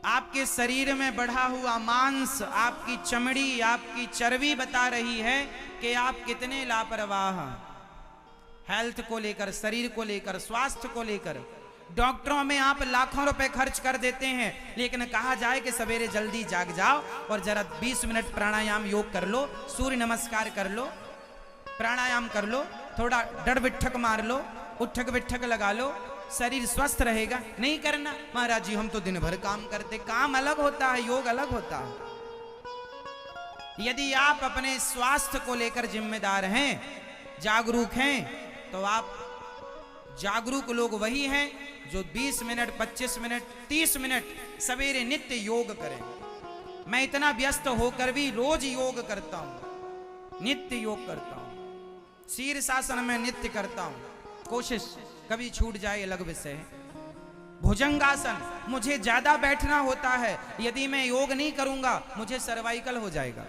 आपके शरीर में बढ़ा हुआ मांस, आपकी चमड़ी, आपकी चर्बी बता रही है कि आप कितने लापरवाह हैं हेल्थ को लेकर, शरीर को लेकर, स्वास्थ्य को लेकर। डॉक्टरों में आप लाखों रुपए खर्च कर देते हैं, लेकिन कहा जाए कि सवेरे जल्दी जाग जाओ और जरा 20 मिनट प्राणायाम योग कर लो, सूर्य नमस्कार कर लो, प्राणायाम कर लो, थोड़ा डर बिठक मार लो, उठक बिठक लगा लो, शरीर स्वस्थ रहेगा। नहीं करना, महाराज जी हम तो दिन भर काम करते। काम अलग होता है, योग अलग होता है। यदि आप अपने स्वास्थ्य को लेकर जिम्मेदार हैं, जागरूक हैं, तो आप जागरूक लोग वही हैं जो 20 मिनट, 25 मिनट, 30 मिनट सवेरे नित्य योग करें। मैं इतना व्यस्त होकर भी रोज योग करता हूं, नित्य योग करता हूं, शीर्षासन में नित्य करता हूं। कोशिश कभी छूट जाए अलग विषय है। भुजंगासन, मुझे ज्यादा बैठना होता है, यदि मैं योग नहीं करूंगा मुझे सर्वाइकल हो जाएगा।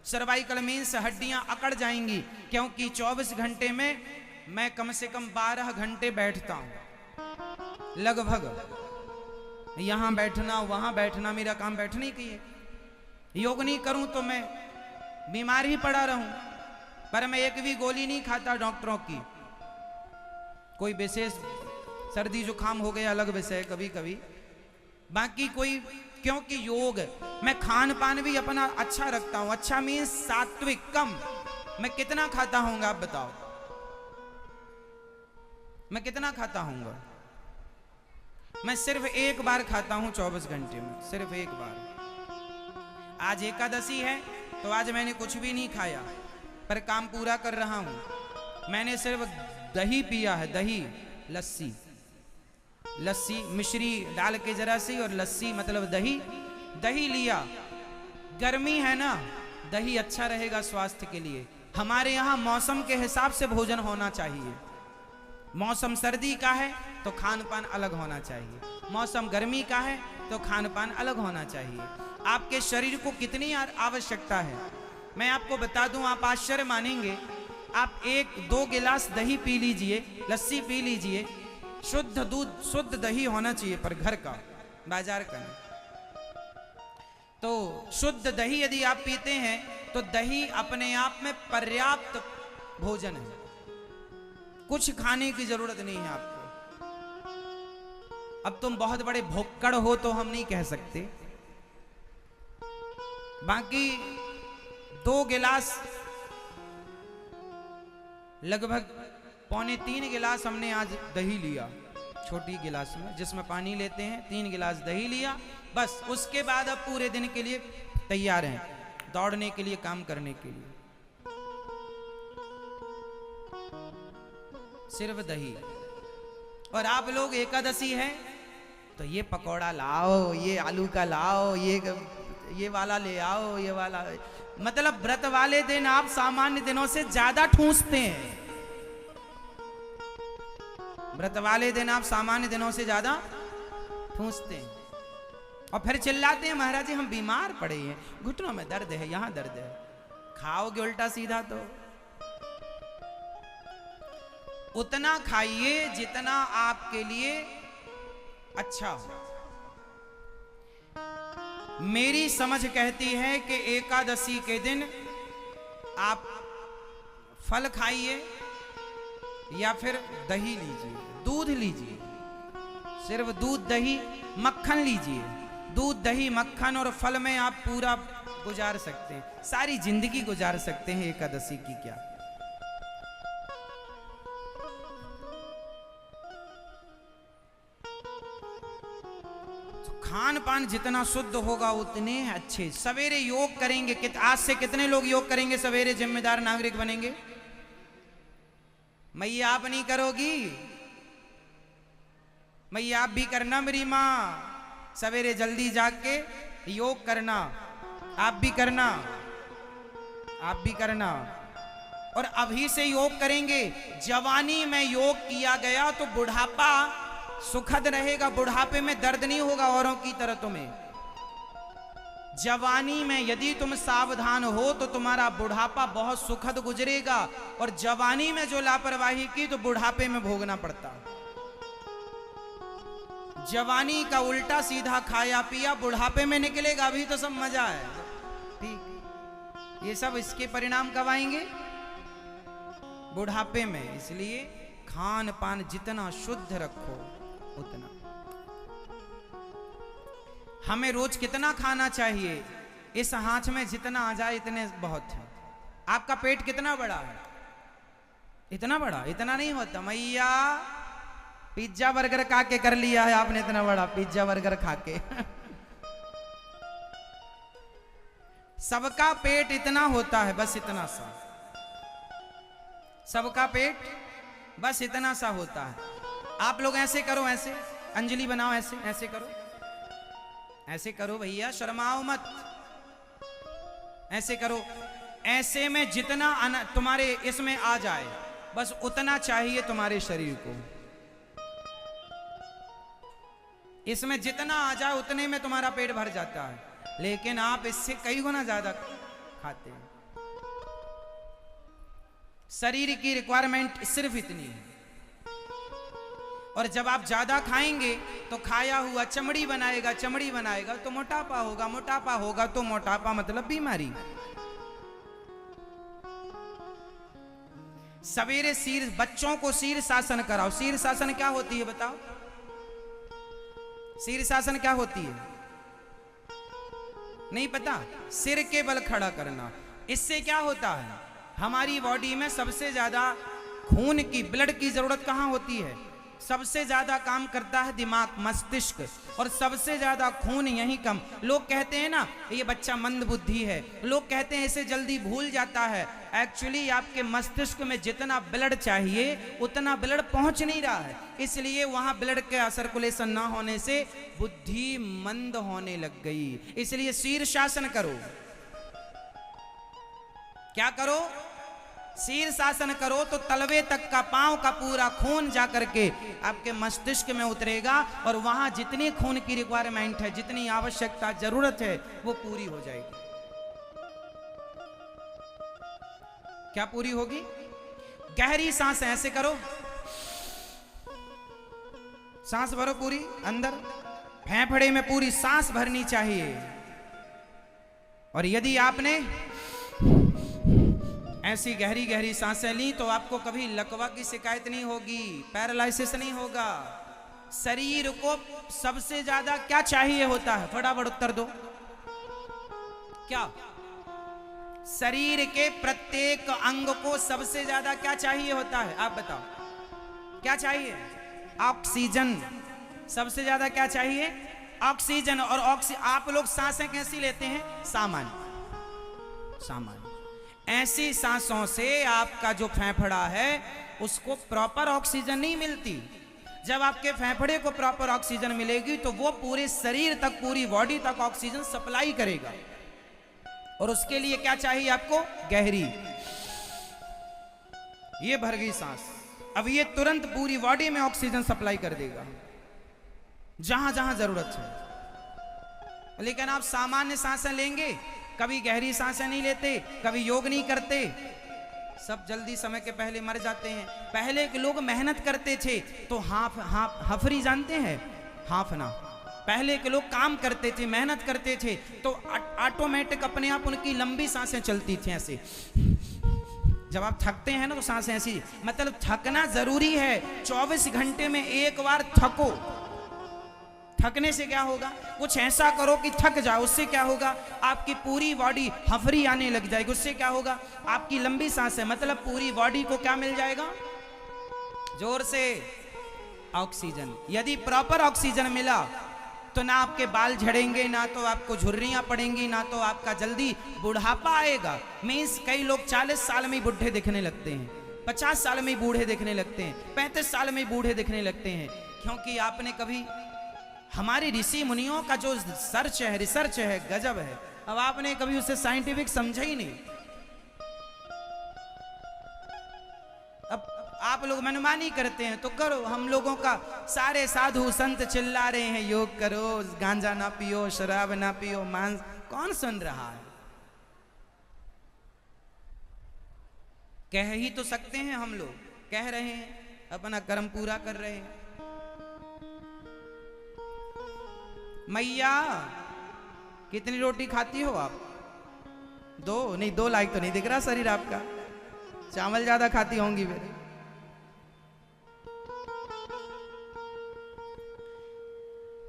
सर्वाइकल मीन्स हड्डियां अकड़ जाएंगी, क्योंकि 24 घंटे में मैं कम से कम 12 घंटे बैठता हूं लगभग। यहां बैठना वहां बैठना, मेरा काम बैठने की है। योग नहीं करूं तो मैं बीमार ही पड़ा रहूं। पर मैं एक भी गोली नहीं खाता डॉक्टरों की। कोई विशेष सर्दी जुकाम हो गया अलग विषय कभी कभी, बाकी कोई, क्योंकि योग, मैं खान पान भी अपना अच्छा रखता हूं। अच्छा मीन्स सात्विक, कम। मैं कितना खाता हूंगा आप बताओ, मैं कितना खाता हूंगा? मैं सिर्फ एक बार खाता हूं 24 घंटे में, सिर्फ एक बार। आज एकादशी है तो आज मैंने कुछ भी नहीं खाया, पर काम पूरा कर रहा हूं। मैंने सिर्फ दही पिया है, दही, लस्सी, लस्सी मिश्री डाल के जरा सी, और लस्सी मतलब दही, दही लिया। गर्मी है ना, दही अच्छा रहेगा स्वास्थ्य के लिए। हमारे यहाँ मौसम के हिसाब से भोजन होना चाहिए। मौसम सर्दी का है तो खान पान अलग होना चाहिए, मौसम गर्मी का है तो खान पान अलग होना चाहिए। आपके शरीर को कितनी आवश्यकता है मैं आपको बता दूं, आप आश्चर्य मानेंगे। आप 1-2 गिलास दही पी लीजिए, लस्सी पी लीजिए, शुद्ध दूध, शुद्ध दही होना चाहिए, पर घर का, बाजार का नहीं। तो शुद्ध दही यदि आप पीते हैं तो दही अपने आप में पर्याप्त भोजन है, कुछ खाने की जरूरत नहीं है आपको। अब तुम बहुत बड़े भुक्कड़ हो तो हम नहीं कह सकते, बाकी 2 गिलास, लगभग 2.25 गिलास हमने आज दही लिया, छोटी गिलास में जिसमें पानी लेते हैं, 3 गिलास दही लिया बस। उसके बाद अब पूरे दिन के लिए तैयार हैं, दौड़ने के लिए, काम करने के लिए। सिर्फ दही। और आप लोग एकादशी है तो ये पकौड़ा लाओ, ये आलू का लाओ, ये वाला ले आओ, ये वाला, मतलब व्रत वाले दिन आप सामान्य दिनों से ज्यादा ठूंसते हैं। व्रत वाले दिन आप सामान्य दिनों से ज्यादा ठूंसते हैं और फिर चिल्लाते हैं महाराज जी हम बीमार पड़े हैं, घुटनों में दर्द है, यहां दर्द है। खाओगे उल्टा सीधा तो उतना खाइए जितना आपके लिए अच्छा हो। मेरी समझ कहती है कि एकादशी के दिन आप फल खाइए या फिर दही लीजिए, दूध लीजिए, सिर्फ दूध दही, मक्खन लीजिए। दूध दही मक्खन और फल में आप पूरा गुजार सकते हैं, सारी जिंदगी गुजार सकते हैं एकादशी की। क्या खान पान जितना शुद्ध होगा उतने अच्छे। सवेरे योग करेंगे, आज से कितने लोग योग करेंगे सवेरे, जिम्मेदार नागरिक बनेंगे? मैया आप नहीं करोगी? मैया आप भी करना, मेरी माँ, सवेरे जल्दी जाग के योग करना, आप भी करना, आप भी करना। और अभी से योग करेंगे। जवानी में योग किया गया तो बुढ़ापा सुखद रहेगा, बुढ़ापे में दर्द नहीं होगा औरों की तरह तुम्हें। जवानी में यदि तुम सावधान हो तो तुम्हारा बुढ़ापा बहुत सुखद गुजरेगा, और जवानी में जो लापरवाही की तो बुढ़ापे में भोगना पड़ता। जवानी का उल्टा सीधा खाया पिया बुढ़ापे में निकलेगा, अभी तो सब मजा है। ठीक, ये सब इसके परिणाम कब आएंगे? बुढ़ापे में। इसलिए खान पान जितना शुद्ध रखो उतना। हमें रोज कितना खाना चाहिए? इस हाथ में जितना आ जाए इतने बहुत है। आपका पेट कितना बड़ा है? इतना बड़ा? इतना नहीं होता मैया, पिज्जा बर्गर खा के कर लिया है आपने इतना बड़ा, पिज्जा बर्गर खा के। सबका पेट इतना होता है, बस इतना सा। सबका पेट बस इतना सा होता है। आप लोग ऐसे करो, ऐसे अंजलि बनाओ, ऐसे ऐसे करो, ऐसे करो भैया, शर्माओ मत, ऐसे करो। ऐसे में जितना तुम्हारे इसमें आ जाए बस उतना चाहिए तुम्हारे शरीर को। इसमें जितना आ जाए उतने में तुम्हारा पेट भर जाता है, लेकिन आप इससे कई गुना ज्यादा खाते हैं। शरीर की रिक्वायरमेंट सिर्फ इतनी है, और जब आप ज्यादा खाएंगे तो खाया हुआ चमड़ी बनाएगा, चमड़ी बनाएगा तो मोटापा होगा, मोटापा होगा तो मोटापा मतलब बीमारी। सवेरे बच्चों को शीर्षासन कराओ। शीर्षासन क्या होती है बताओ? शीर्षासन क्या होती है? नहीं पता? सिर के बल खड़ा करना। इससे क्या होता है? हमारी बॉडी में सबसे ज्यादा खून की, ब्लड की जरूरत कहां होती है? सबसे ज्यादा काम करता है दिमाग, मस्तिष्क, और सबसे ज्यादा खून यहीं कम। लोग कहते हैं ना ये बच्चा मंद बुद्धि है, लोग कहते हैं इसे जल्दी भूल जाता है। एक्चुअली आपके मस्तिष्क में जितना ब्लड चाहिए उतना ब्लड पहुंच नहीं रहा है, इसलिए वहां ब्लड का सर्कुलेशन ना होने से बुद्धि मंद होने लग गई। इसलिए शीर्षासन करो। क्या करो? शीर्षासन करो तो तलवे तक का, पांव का पूरा खून जाकर के आपके मस्तिष्क में उतरेगा, और वहां जितनी खून की रिक्वायरमेंट है, जितनी आवश्यकता, जरूरत है, वो पूरी हो जाएगी। क्या पूरी होगी? गहरी सांस ऐसे करो, सांस भरो पूरी अंदर, फेफड़े में पूरी सांस भरनी चाहिए। और यदि आपने ऐसी गहरी गहरी सांसें ली तो आपको कभी लकवा की शिकायत नहीं होगी, पैरालिसिस नहीं होगा। शरीर को सबसे ज्यादा क्या चाहिए होता है? फटाफट उत्तर दो। क्या? शरीर के प्रत्येक अंग को सबसे ज्यादा क्या चाहिए होता है? आप बताओ क्या चाहिए? ऑक्सीजन। सबसे ज्यादा क्या चाहिए? ऑक्सीजन। और आप लोग सांसें कैसी लेते हैं? सामान्य, सामान्य। ऐसी सांसों से आपका जो फेफड़ा है उसको प्रॉपर ऑक्सीजन नहीं मिलती। जब आपके फेफड़े को प्रॉपर ऑक्सीजन मिलेगी तो वो पूरे शरीर तक, पूरी बॉडी तक ऑक्सीजन सप्लाई करेगा। और उसके लिए क्या चाहिए आपको? गहरी, ये भर गई सांस। अब ये तुरंत पूरी बॉडी में ऑक्सीजन सप्लाई कर देगा जहां जहां जरूरत है। लेकिन आप सामान्य सांसें लेंगे, कभी गहरी सांसें नहीं लेते, कभी योग नहीं करते, सब जल्दी समय के पहले मर जाते हैं। पहले के लोग मेहनत करते थे तो हफरी जानते हैं? हाफना। पहले के लोग काम करते थे, मेहनत करते थे तो ऑटोमेटिक अपने आप उनकी लंबी सांसें चलती थी ऐसे। जब आप थकते हैं ना तो सांसें ऐसी, मतलब थकना जरूरी है। 24 घंटे में एक बार थको। थकने से क्या होगा? कुछ ऐसा करो कि थक जाओ, उससे क्या होगा? आपकी पूरी बॉडी हफरी आने लग जाएगी। उससे क्या होगा? आपकी लंबी सांसें, मतलब पूरी बॉडी को क्या मिल जाएगा? जोर से ऑक्सीजन। यदि प्रॉपर ऑक्सीजन मिला तो ना आपके बाल झड़ेंगे, ना तो आपको झुर्रियां पड़ेंगी, ना तो आपका जल्दी बुढ़ापा आएगा। मीन्स कई लोग 40 साल में ही बुढ़े दिखने लगते हैं, 50 साल में ही बूढ़े दिखने लगते हैं, 35 साल में ही बूढ़े दिखने लगते हैं। क्योंकि आपने कभी, हमारे ऋषि मुनियों का जो सर्च है, रिसर्च है, गजब है। अब आपने कभी उसे साइंटिफिक समझा ही नहीं। अब आप लोग मनमानी करते हैं तो करो। हम लोगों का सारे साधु संत चिल्ला रहे हैं योग करो, गांजा ना पियो, शराब ना पियो, मांस, कौन सुन रहा है? कह ही तो सकते हैं हम लोग, कह रहे हैं, अपना कर्म पूरा कर रहे हैं। मैया कितनी रोटी खाती हो आप? 2 नहीं, 2 लाइक तो नहीं दिख रहा शरीर आपका, चावल ज्यादा खाती होंगी फिर।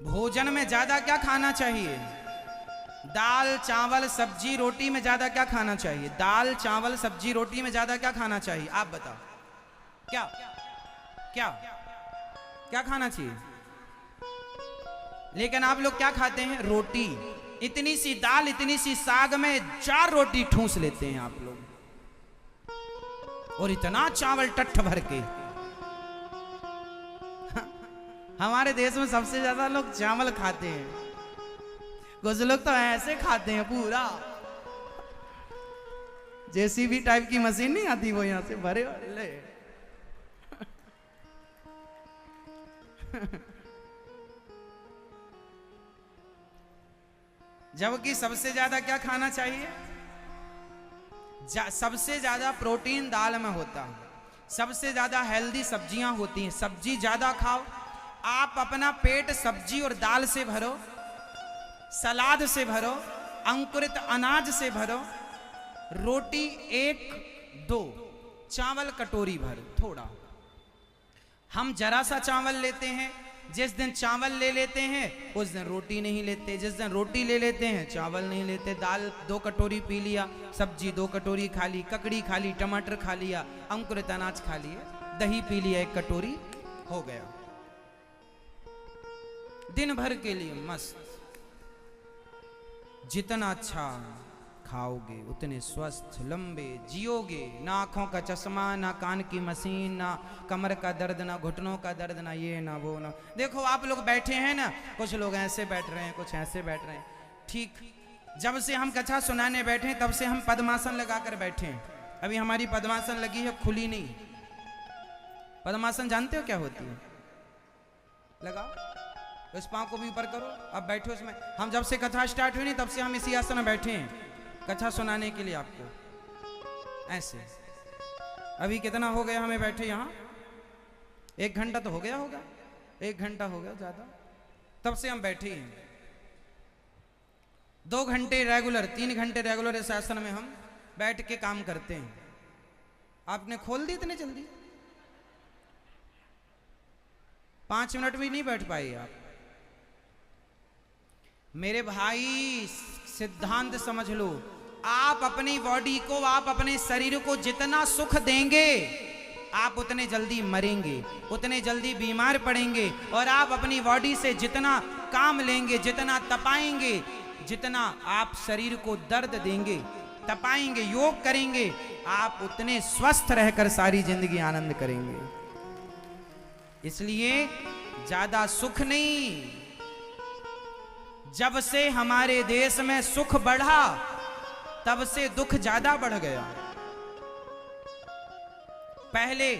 भोजन में ज्यादा क्या खाना चाहिए? दाल चावल सब्जी रोटी में ज्यादा क्या खाना चाहिए? दाल चावल सब्जी रोटी में ज्यादा क्या खाना चाहिए? आप बताओ, क्या क्या क्या खाना चाहिए? लेकिन आप लोग क्या खाते हैं? रोटी। इतनी सी दाल इतनी सी साग में 4 रोटी ठूंस लेते हैं आप लोग, और इतना चावल टट्ठ भर के। हमारे देश में सबसे ज्यादा लोग चावल खाते हैं, कुछ लोग तो ऐसे खाते हैं पूरा, जेसीबी टाइप की मशीन नहीं आती वो यहां से भरे ले। जबकि सबसे ज्यादा क्या खाना चाहिए? सबसे ज्यादा प्रोटीन दाल में होता है, सबसे ज्यादा हेल्दी सब्जियां होती हैं। सब्जी ज्यादा खाओ, आप अपना पेट सब्जी और दाल से भरो, सलाद से भरो, अंकुरित अनाज से भरो, रोटी 1-2, चावल कटोरी भर थोड़ा। हम जरा सा चावल लेते हैं, जिस दिन चावल ले लेते हैं उस दिन रोटी नहीं लेते, जिस दिन रोटी ले लेते हैं चावल नहीं लेते। दाल 2 कटोरी पी लिया, सब्जी 2 कटोरी खा ली, ककड़ी खा ली, टमाटर खा लिया, अंकुरित अनाज खा लिया, दही पी लिया 1 कटोरी, हो गया दिन भर के लिए मस्त। जितना अच्छा खाओगे उतने स्वस्थ लंबे जियोगे। ना आंखों का चश्मा, ना कान की मशीन, ना कमर का दर्द, ना घुटनों का दर्द, ना ये ना वो ना। देखो आप लोग बैठे हैं ना, कुछ लोग ऐसे बैठ रहे हैं, कुछ ऐसे बैठ रहे हैं। ठीक, जब से हम कथा सुनाने बैठे तब से हम पद्मासन लगाकर बैठे हैं। अभी हमारी पद्मासन लगी है, खुली नहीं। पद्मासन जानते हो क्या होती है? लगाओ, इस पांव को भी ऊपर करो, अब बैठो इसमें। हम जब से कथा स्टार्ट हुई नहीं तब से हम इसी आसन में बैठे हैं कथा सुनाने के लिए आपको, ऐसे। अभी कितना हो गया हमें बैठे यहाँ? 1 घंटा तो हो गया होगा, 1 घंटा हो गया ज्यादा, तब से हम बैठे हैं। 2 घंटे रेगुलर, 3 घंटे रेगुलर इस आसन में हम बैठ के काम करते हैं। आपने खोल दी इतने जल्दी? 5 मिनट भी नहीं बैठ पाए आप। मेरे भाई सिद्धांत समझ लो, आप अपनी बॉडी को, आप अपने शरीर को जितना सुख देंगे आप उतने जल्दी मरेंगे, उतने जल्दी बीमार पड़ेंगे। और आप अपनी बॉडी से जितना काम लेंगे, जितना तपाएंगे, जितना आप शरीर को दर्द देंगे, तपाएंगे, योग करेंगे, आप उतने स्वस्थ रहकर सारी जिंदगी आनंद करेंगे। इसलिए ज्यादा सुख नहीं। जब से हमारे देश में सुख बढ़ा तब से दुख ज्यादा बढ़ गया। पहले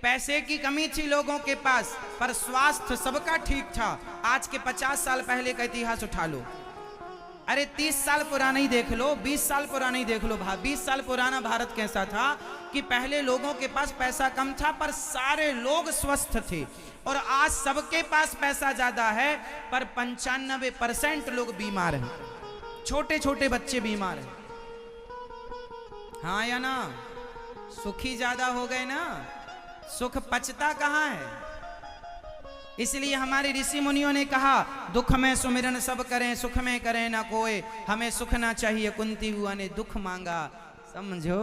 पैसे की कमी थी लोगों के पास, पर स्वास्थ्य सबका ठीक था। आज के 50 साल पहले का इतिहास उठा लो, अरे 30 साल पुराना ही देख लो, 20 साल पुराना ही देख लो। 20 साल पुराना भारत कैसा था कि पहले लोगों के पास पैसा कम था पर सारे लोग स्वस्थ थे। और आज सबके पास पैसा ज्यादा है पर 95% लोग बीमार हैं, छोटे छोटे बच्चे बीमार हैं। हाँ या ना? सुखी ज्यादा हो गए ना, सुख पचता कहाँ है। इसलिए हमारे ऋषि मुनियों ने कहा, दुख में सुमिरन सब करें, सुख में करें ना कोई, हमें सुख ना चाहिए कुंती हुआ ने दुख मांगा। समझो,